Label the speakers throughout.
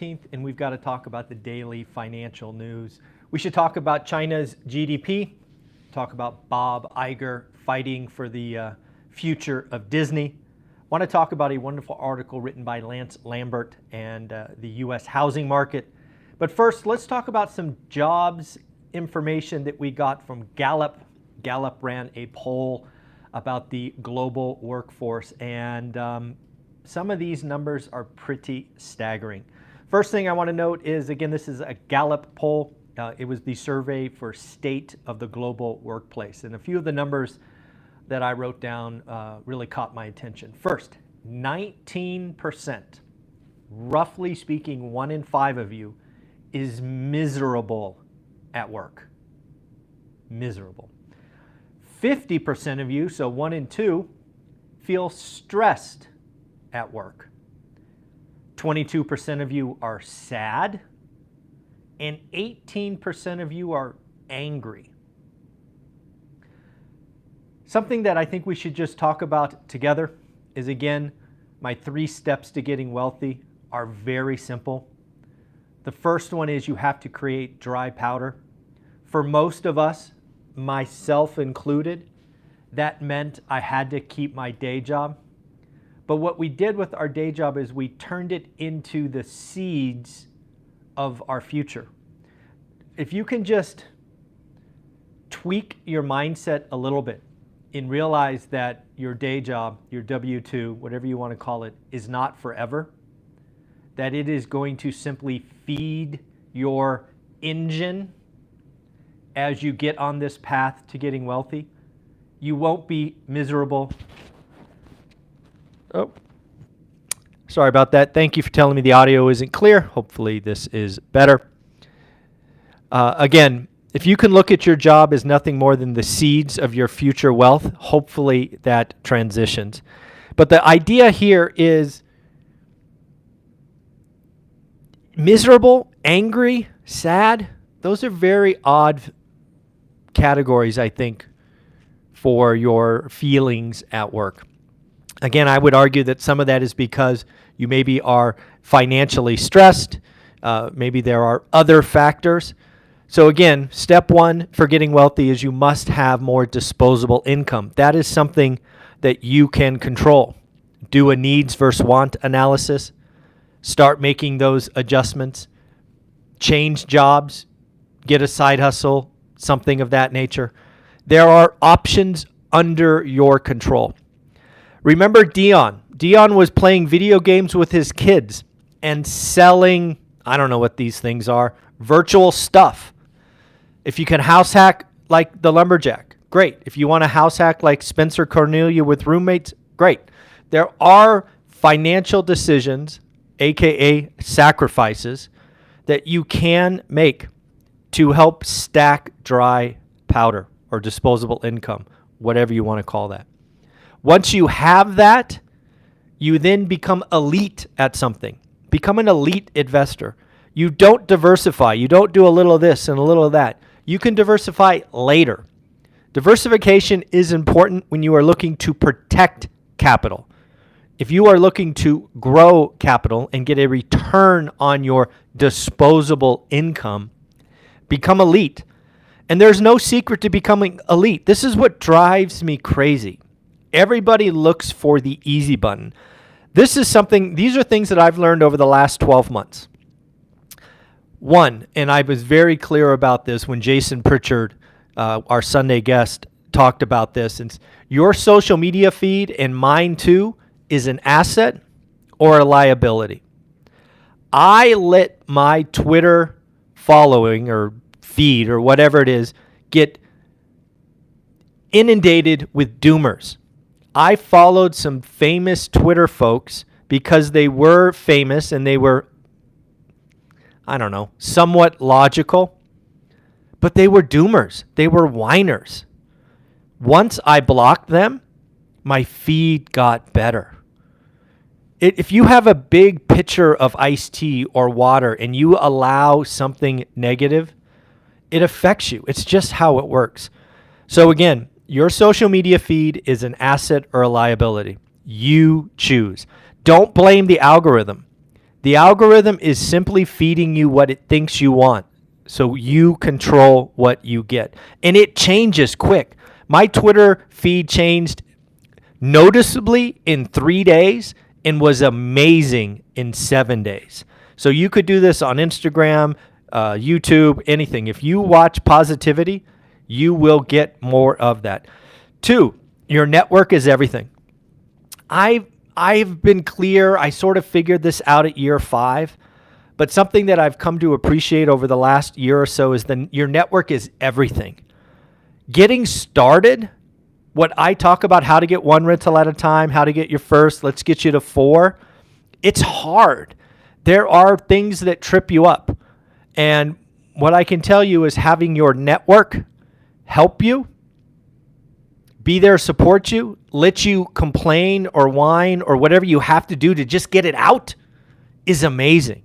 Speaker 1: 14th, and we've got to talk about the daily financial news. We should talk about China's GDP, talk about Bob Iger fighting for the future of Disney. I want to talk about a wonderful article written by Lance Lambert and the U.S. housing market. But first, let's talk about some jobs information that we got from Gallup. Gallup ran a poll about the global workforce, and some of these numbers are pretty staggering. First thing I want to note is, again, this is a Gallup poll. It was the survey for state of the global workplace. And a few of the numbers that I wrote down really caught my attention. First, 19%, roughly speaking, 1 in 5 of you is miserable at work. Miserable. 50% of you, so 1 in 2, feel stressed at work. 22% of you are sad, and 18% of you are angry. Something that I think we should just talk about together is, again, my 3 steps to getting wealthy are very simple. The first one is you have to create dry powder. For most of us, myself included, that meant I had to keep my day job. But what we did with our day job is we turned it into the seeds of our future. If you can just tweak your mindset a little bit and realize that your day job, your W-2, whatever you want to call it, is not forever, that it is going to simply feed your engine as you get on this path to getting wealthy, you won't be miserable. Oh, sorry about that. Thank you for telling me the audio isn't clear. Hopefully this is better. Again, if you can look at your job as nothing more than the seeds of your future wealth, hopefully that transitions. But the idea here is miserable, angry, sad. Those are very odd categories, I think, for your feelings at work. Again, I would argue that some of that is because you maybe are financially stressed. Maybe there are other factors. So again, step 1 for getting wealthy is you must have more disposable income. That is something that you can control. Do a needs versus want analysis. Start making those adjustments. Change jobs. Get a side hustle, something of that nature. There are options under your control. Remember Dion. Dion was playing video games with his kids and selling, I don't know what these things are, virtual stuff. If you can house hack like the lumberjack, great. If you want to house hack like Spencer Cornelia with roommates, great. There are financial decisions, aka sacrifices, that you can make to help stack dry powder or disposable income, whatever you want to call that. Once you have that, you then become elite at something. Become an elite investor. You don't diversify. You don't do a little of this and a little of that. You can diversify later. Diversification is important when you are looking to protect capital. If you are looking to grow capital and get a return on your disposable income, become elite. And there's no secret to becoming elite. This is what drives me crazy. Everybody looks for the easy button. These are things that I've learned over the last 12 months. One, and I was very clear about this when Jason Pritchard, our Sunday guest, talked about this. And your social media feed, and mine too, is an asset or a liability. I let my Twitter following or feed or whatever it is get inundated with doomers. I followed some famous Twitter folks because they were famous and they were, I don't know, somewhat logical, but they were doomers. They were whiners. Once I blocked them, my feed got better. If you have a big pitcher of iced tea or water and you allow something negative, it affects you. It's just how it works. So again, your social media feed is an asset or a liability. You choose. Don't blame the algorithm. The algorithm is simply feeding you what it thinks you want. So you control what you get. And it changes quick. My Twitter feed changed noticeably in 3 days and was amazing in 7 days. So you could do this on Instagram, YouTube, anything. If you watch positivity, you will get more of that. 2, your network is everything. I've been clear. I sort of figured this out at year 5. But something that I've come to appreciate over the last year or so is your network is everything. Getting started, what I talk about, how to get 1 rental at a time, how to get your first, let's get you to 4. It's hard. There are things that trip you up. And what I can tell you is having your network help you, be there, support you, let you complain or whine or whatever you have to do to just get it out is amazing.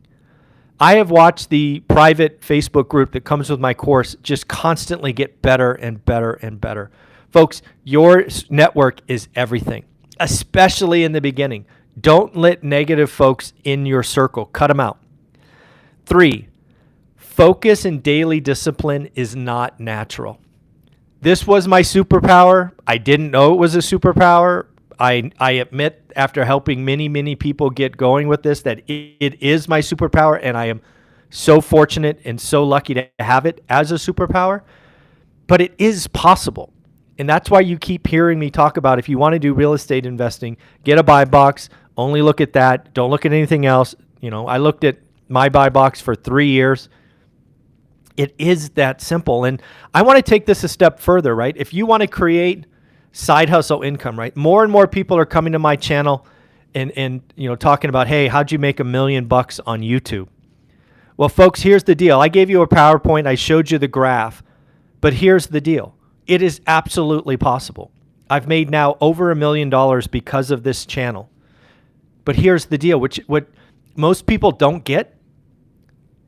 Speaker 1: I have watched the private Facebook group that comes with my course just constantly get better and better and better. Folks, your network is everything, especially in the beginning. Don't let negative folks in your circle. Cut them out. 3, focus and daily discipline is not natural. This was my superpower. I didn't know it was a superpower. I admit, after helping many, many people get going with this, that it is my superpower, and I am so fortunate and so lucky to have it as a superpower. But it is possible. And that's why you keep hearing me talk about, if you want to do real estate investing, get a buy box, only look at that. Don't look at anything else. I looked at my buy box for 3 years. It is that simple. And I want to take this a step further, right? If you want to create side hustle income, right? More and more people are coming to my channel and talking about, hey, how'd you make $1 million on YouTube? Well, folks, here's the deal. I gave you a PowerPoint. I showed you the graph. But here's the deal. It is absolutely possible. I've made now over $1 million because of this channel. But here's the deal. What most people don't get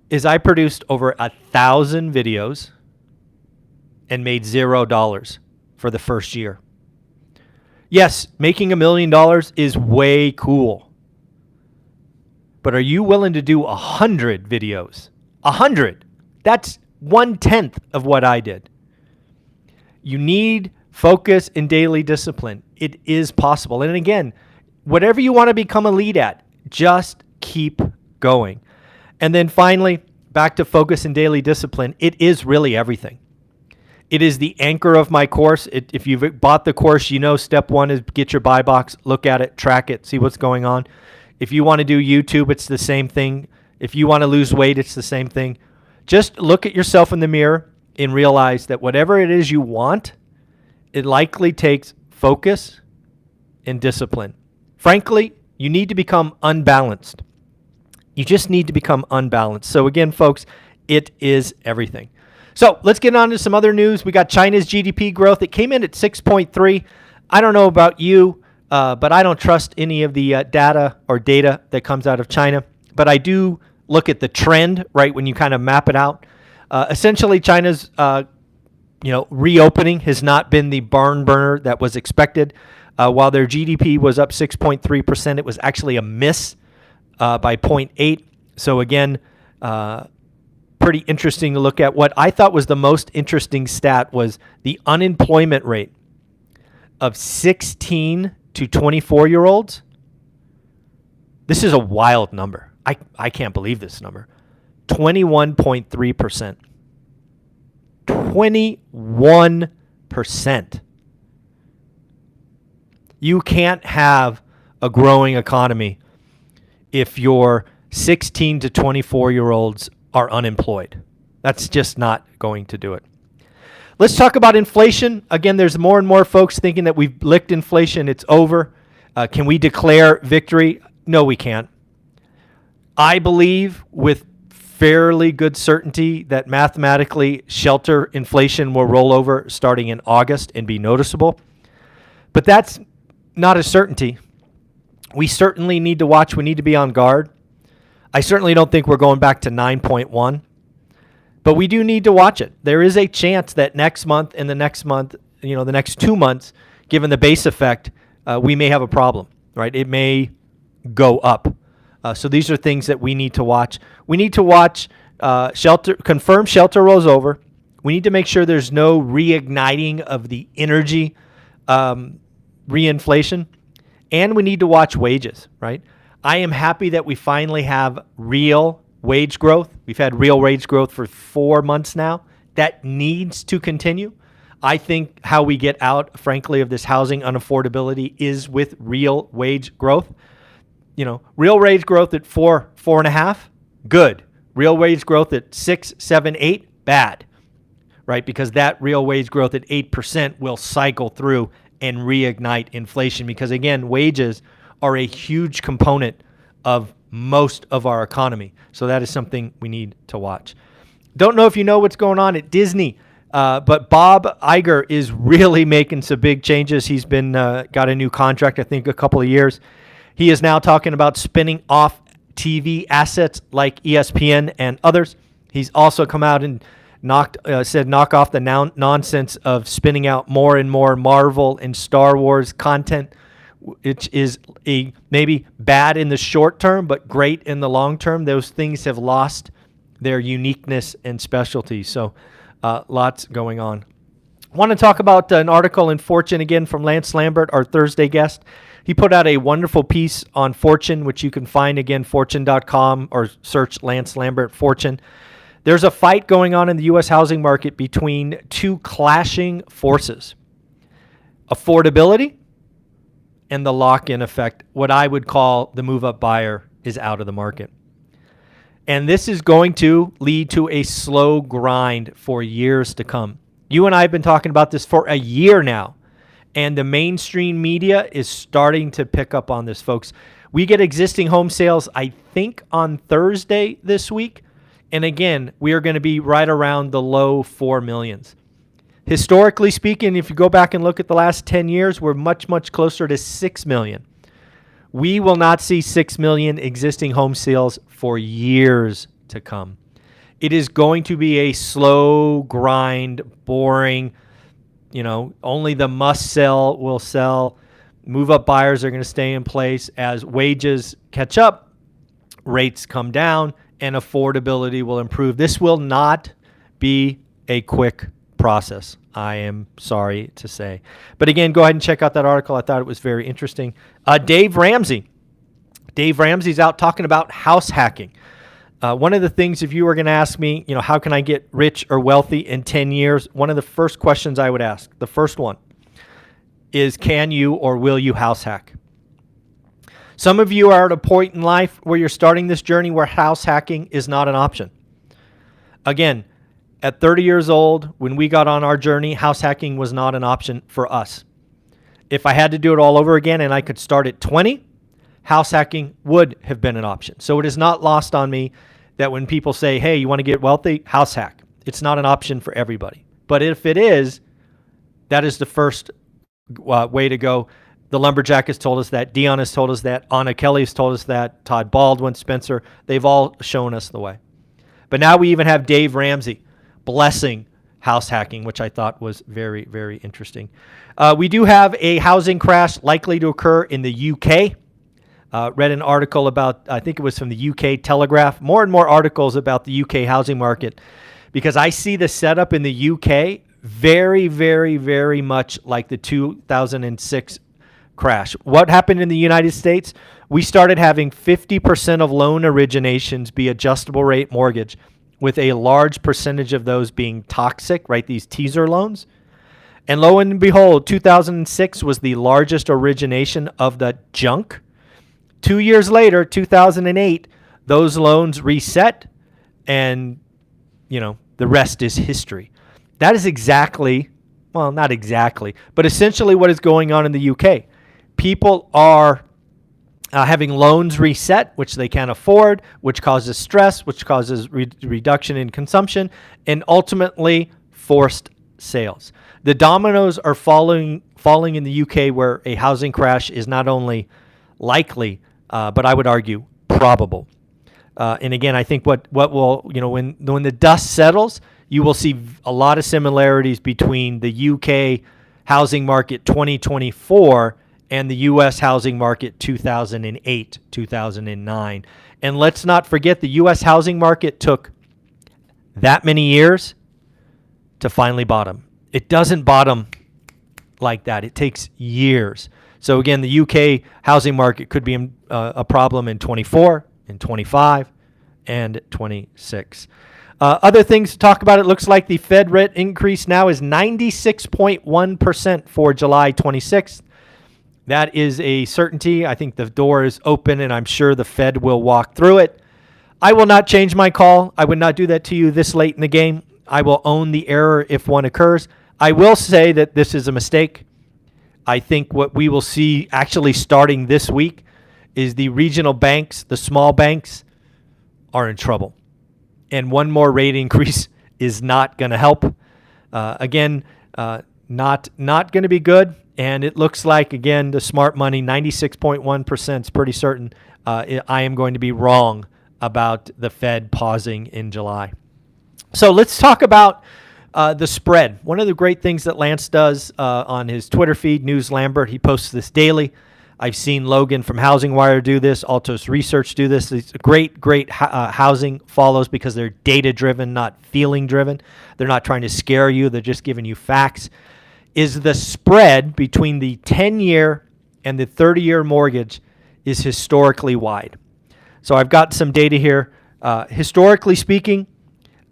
Speaker 1: is I produced over 1,000 videos and made $0 for the first year. Yes, making $1 million is way cool. But are you willing to do 100 videos? 100. That's 1/10 of what I did. You need focus and daily discipline. It is possible. And again, whatever you want to become a lead at, just keep going. And then finally, back to focus and daily discipline. It is really everything. It is the anchor of my course. If you've bought the course, step 1 is get your buy box, look at it, track it, see what's going on. If you want to do YouTube, it's the same thing. If you want to lose weight, it's the same thing. Just look at yourself in the mirror and realize that whatever it is you want, it likely takes focus and discipline. Frankly, you need to become unbalanced. You just need to become unbalanced. So again, folks, it is everything. So let's get on to some other news. We got China's GDP growth. It came in at 6.3. I don't know about you, but I don't trust any of the data that comes out of China. But I do look at the trend, right, when you kind of map it out. Essentially, China's reopening has not been the barn burner that was expected. While their GDP was up 6.3%, it was actually a miss by 0.8. So again, pretty interesting to look at. What I thought was the most interesting stat was the unemployment rate of 16 to 24-year-olds. This is a wild number. I can't believe this number. 21.3%. 21%. You can't have a growing economy if your 16 to 24-year-olds are unemployed. That's just not going to do it. Let's talk about inflation. Again, there's more and more folks thinking that we've licked inflation. It's over. Can we declare victory? No, we can't. I believe with fairly good certainty that mathematically shelter inflation will roll over starting in August and be noticeable. But that's not a certainty. We certainly need to watch. We need to be on guard. I certainly don't think we're going back to 9.1, but we do need to watch it. There is a chance that next month and the next month, the next 2 months, given the base effect, we may have a problem, right? It may go up. So these are things that we need to watch. We need to watch confirm shelter rolls over. We need to make sure there's no reigniting of the energy reinflation. And we need to watch wages, right? I am happy that we finally have real wage growth. We've had real wage growth for 4 months now. That needs to continue. I think how we get out, frankly, of this housing unaffordability is with real wage growth. Real wage growth at 4.5, good. Real wage growth at 6, 7, 8, bad, right? Because that real wage growth at 8% will cycle through and reignite inflation, because again, wages are a huge component of most of our economy. So that is something we need to watch. Don't know if you know what's going on at Disney, but Bob Iger is really making some big changes. He's been got a new contract, I think, a couple of years. He is now talking about spinning off TV assets like ESPN and others. He's also come out and said knock off the nonsense of spinning out more and more Marvel and Star Wars content, which is maybe bad in the short term, but great in the long term. Those things have lost their uniqueness and specialty. So lots going on. I want to talk about an article in Fortune again from Lance Lambert, our Thursday guest. He put out a wonderful piece on Fortune, which you can find again, fortune.com, or search Lance Lambert Fortune. There's a fight going on in the U.S. housing market between two clashing forces: affordability and the lock-in effect. What I would call the move-up buyer is out of the market. And this is going to lead to a slow grind for years to come. You and I have been talking about this for a year now, and the mainstream media is starting to pick up on this, folks. We get existing home sales, I think, on Thursday this week. And again, we are going to be right around the low 4 millions. Historically speaking, if you go back and look at the last 10 years, we're much, much closer to 6 million. We will not see 6 million existing home sales for years to come. It is going to be a slow grind, boring, only the must sell will sell. Move up buyers are going to stay in place as wages catch up, rates come down, and affordability will improve. This will not be a quick process, I am sorry to say. But again, go ahead and check out that article. I thought it was very interesting. Dave Ramsey's out talking about house hacking. One of the things, if you were going to ask me, how can I get rich or wealthy in 10 years? One of the first questions I would ask, the first one, is can you or will you house hack? Some of you are at a point in life where you're starting this journey where house hacking is not an option. Again, at 30 years old, when we got on our journey, house hacking was not an option for us. If I had to do it all over again and I could start at 20, house hacking would have been an option. So it is not lost on me that when people say, hey, you want to get wealthy, house hack. It's not an option for everybody. But if it is, that is the first way to go. The Lumberjack has told us that. Dion has told us that. Anna Kelly has told us that. Todd Baldwin, Spencer, they've all shown us the way. But now we even have Dave Ramsey blessing house hacking, which I thought was very, very interesting. We do have a housing crash likely to occur in the UK. Read an article about, I think it was from the UK Telegraph, more and more articles about the UK housing market, because I see the setup in the UK very, very, very much like the 2006 crash. What happened in the United States? We started having 50% of loan originations be adjustable rate mortgage, with a large percentage of those being toxic, right? These teaser loans. And lo and behold, 2006 was the largest origination of the junk. 2 years later, 2008, those loans reset, and, the rest is history. That is exactly, well, not exactly, but essentially what is going on in the UK. People are having loans reset, which they can't afford, which causes stress, which causes reduction in consumption, and ultimately forced sales. The dominoes are falling in the UK, where a housing crash is not only likely, but I would argue probable. And again, I think what will, when the dust settles, you will see a lot of similarities between the UK housing market 2024 and the U.S. housing market 2008, 2009. And let's not forget the U.S. housing market took that many years to finally bottom. It doesn't bottom like that. It takes years. So again, the UK housing market could be a problem in 24, in 25, and 26. Other things to talk about, it looks like the Fed rate increase now is 96.1% for July 26th. That is a certainty. I think the door is open, and I'm sure the Fed will walk through it. I will not change my call. I would not do that to you this late in the game. I will own the error if one occurs. I will say that this is a mistake. I think what we will see actually starting this week is the regional banks, the small banks, are in trouble. And one more rate increase is not going to help. Not going to be good. And it looks like, again, the smart money, 96.1% is pretty certain. I am going to be wrong about the Fed pausing in July. So let's talk about the spread. One of the great things that Lance does on his Twitter feed, News Lambert, he posts this daily. I've seen Logan from Housing Wire do this, Altos Research do this. It's great housing follows because they're data-driven, not feeling-driven. They're not trying to scare you. They're just giving you facts. Is the spread between the 10-year and the 30-year mortgage is historically wide. So I've got some data here. Historically speaking,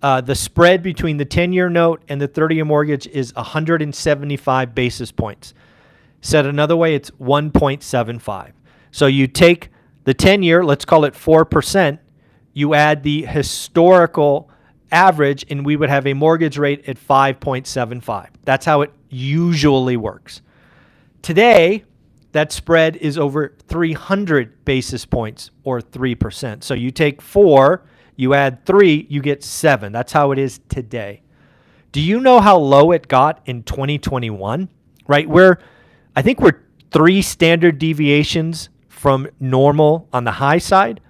Speaker 1: the spread between the 10-year note and the 30-year mortgage is 175 basis points. Said another way, it's 1.75. So you take the 10-year, let's call it 4%, you add the historical average, and we would have a mortgage rate at 5.75. That's how it usually works. Today, that spread is over 300 basis points, or 3%. So you take 4, you add 3, you get 7. That's how it is today. Do you know how low it got in 2021? Right? I think we're 3 standard deviations from normal on the high side.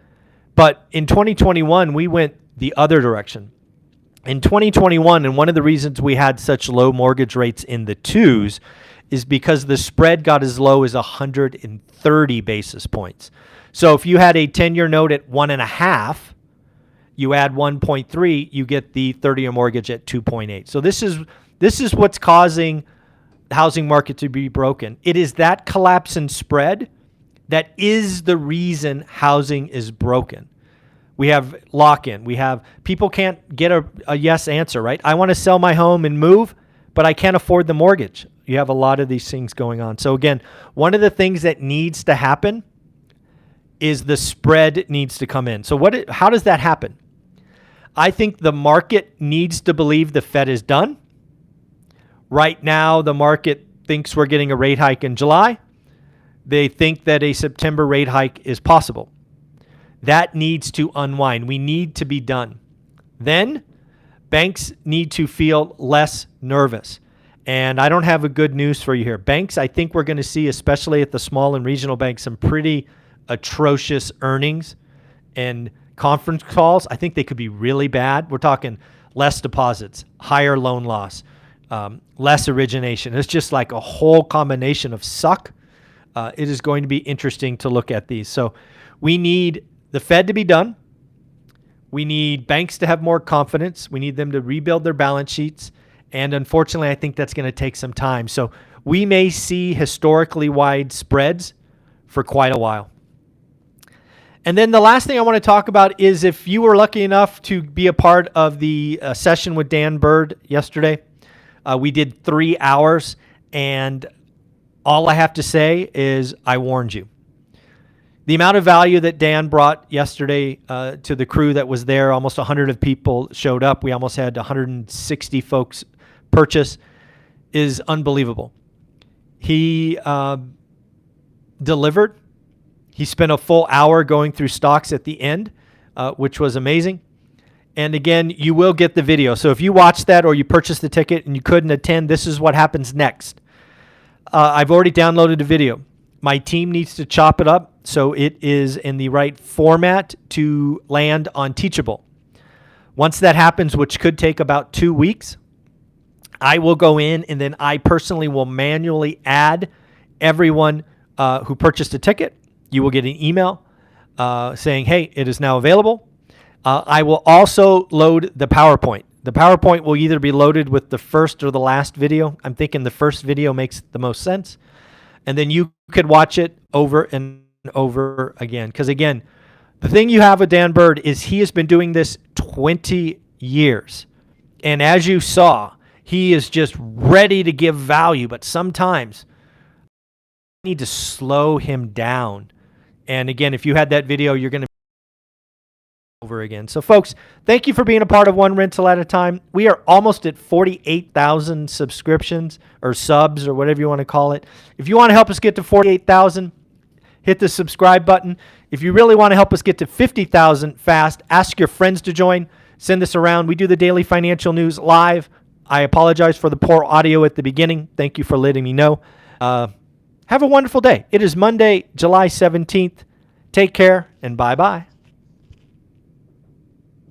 Speaker 1: But in 2021, we went the other direction. In 2021, and one of the reasons we had such low mortgage rates in the 2s is because the spread got as low as 130 basis points. So if you had a 10-year note at 1.5, you add 1.3, you get the 30-year mortgage at 2.8. So this is what's causing the housing market to be broken. It is that collapse in spread that is the reason housing is broken. We have lock-in. We have people can't get a yes answer, right? I want to sell my home and move, but I can't afford the mortgage. You have a lot of these things going on. So again, one of the things that needs to happen is the spread needs to come in. So how does that happen? I think the market needs to believe the Fed is done. Right now, the market thinks we're getting a rate hike in July. They think that a September rate hike is possible. That needs to unwind. We need to be done. Then banks need to feel less nervous. And I don't have a good news for you here. Banks, I think we're going to see, especially at the small and regional banks, some pretty atrocious earnings and conference calls. I think they could be really bad. We're talking less deposits, higher loan loss, less origination. It's just like a whole combination of suck. It is going to be interesting to look at these. So we need the Fed to be done. We need banks to have more confidence. We need them to rebuild their balance sheets. And unfortunately, I think that's going to take some time. So we may see historically wide spreads for quite a while. And then the last thing I want to talk about is if you were lucky enough to be a part of the session with Dan Bird yesterday, we did 3 hours. And all I have to say is I warned you. The amount of value that Dan brought yesterday to the crew that was there, almost 100 of people showed up. We almost had 160 folks purchase, is unbelievable. He delivered. He spent a full hour going through stocks at the end, which was amazing. And again, you will get the video. So if you watched that or you purchased the ticket and you couldn't attend, this is what happens next. I've already downloaded the video. My team needs to chop it up so it is in the right format to land on Teachable. Once that happens, which could take about 2 weeks, I will go in and then I personally will manually add everyone who purchased a ticket, you will get an email saying, hey, it is now available. I will also load the PowerPoint. The PowerPoint will either be loaded with the first or the last video. I'm thinking the first video makes the most sense. And then you could watch it over and over again. Because again, the thing you have with Dan Bird is he has been doing this 20 years. And as you saw, he is just ready to give value. But sometimes you need to slow him down. And again, if you had that video, you're going to over again. So folks, thank you for being a part of One Rental at a Time. We are almost at 48,000 subscriptions or subs or whatever you want to call it. If you want to help us get to 48,000, hit the subscribe button. If you really want to help us get to 50,000 fast, ask your friends to join. Send this around. We do the daily financial news live. I apologize for the poor audio at the beginning. Thank you for letting me know. Have a wonderful day. It is Monday, July 17th. Take care and bye-bye.